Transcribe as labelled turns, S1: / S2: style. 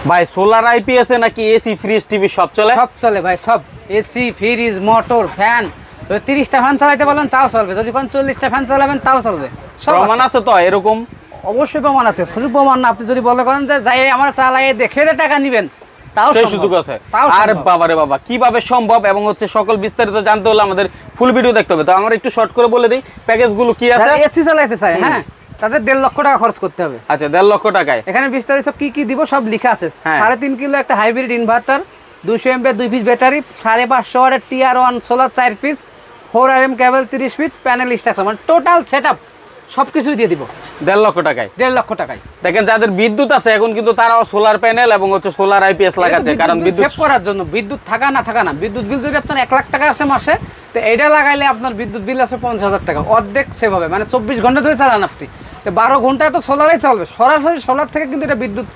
S1: ভাই solar IPS এ নাকি AC fridge TV সব চলে?
S2: সব চলে ভাই, সব। AC, fridge, motor, fan. 30টা ফ্যান চালাতে বলেন তাও চলবে, যদি কোন 40টা ফ্যান চালাবেন তাও চলবে। সব
S1: প্রমাণ আছে তো এরকম?
S2: অবশ্যই প্রমাণ আছে, শুধু প্রমাণ না, আপনি যদি বলে করেন যে যাই আমার চালাই দেখে টাকা নেবেন তাও
S1: সেই
S2: সম্ভব।
S1: সুযোগ আছে।
S2: তাও
S1: আরে
S2: সম্ভব।
S1: বাবা রে বাবা, কিভাবে সম্ভব এবং হচ্ছে সকল বিস্তারিত জানতে হলে আমাদের ফুল ভিডিও দেখতে হবে। তো আমার একটু শর্ট করে বলে দিই প্যাকেজগুলো কি আছে।
S2: এসি চালাইতে চাই, হ্যাঁ, তাদের 1.5 লক্ষ টাকা খরচ করতে হবে।
S1: আচ্ছা, 1.5 লক্ষ টাকায়
S2: এখানে বিস্তারিত কি কি দিব সব লেখা আছে।
S1: হ্যাঁ।
S2: 3.5 কিলো একটা hybrid inverter, 200 MP 2 piece battery, 550 ওয়াটের TR1 সোলার 4 পিস, 4RM কেবল 30 ফিট, প্যানেল স্ট্রাকচার, মানে টোটাল সেটআপ সবকিছু দিয়ে দিব
S1: 1.5 লক্ষ টাকায়।
S2: 1.5 লক্ষ টাকায়।
S1: দেখেন যাদের বিদ্যুৎ আছে এখন কিন্তু তারাও সোলার প্যানেল এবং হচ্ছে সোলার আইপিএস লাগাচ্ছে, কারণ বিদ্যুৎ
S2: সেভ করার জন্য। বিদ্যুৎ থাকা না, বিদ্যুৎ বিল যদি আপনার 1 লাখ টাকা আসে মাসে, তো এটা লাগাইলে আপনার বিদ্যুৎ বিল আসে 50,000 টাকা, অর্ধেক সেভ হবে। মানে 24 ঘন্টা ধরে চালান আপনি, তো 12 ঘন্টায় তো সোলারেই চলবে, সরাসরি সোলার থেকে কিন্তু এটা বিদ্যুৎ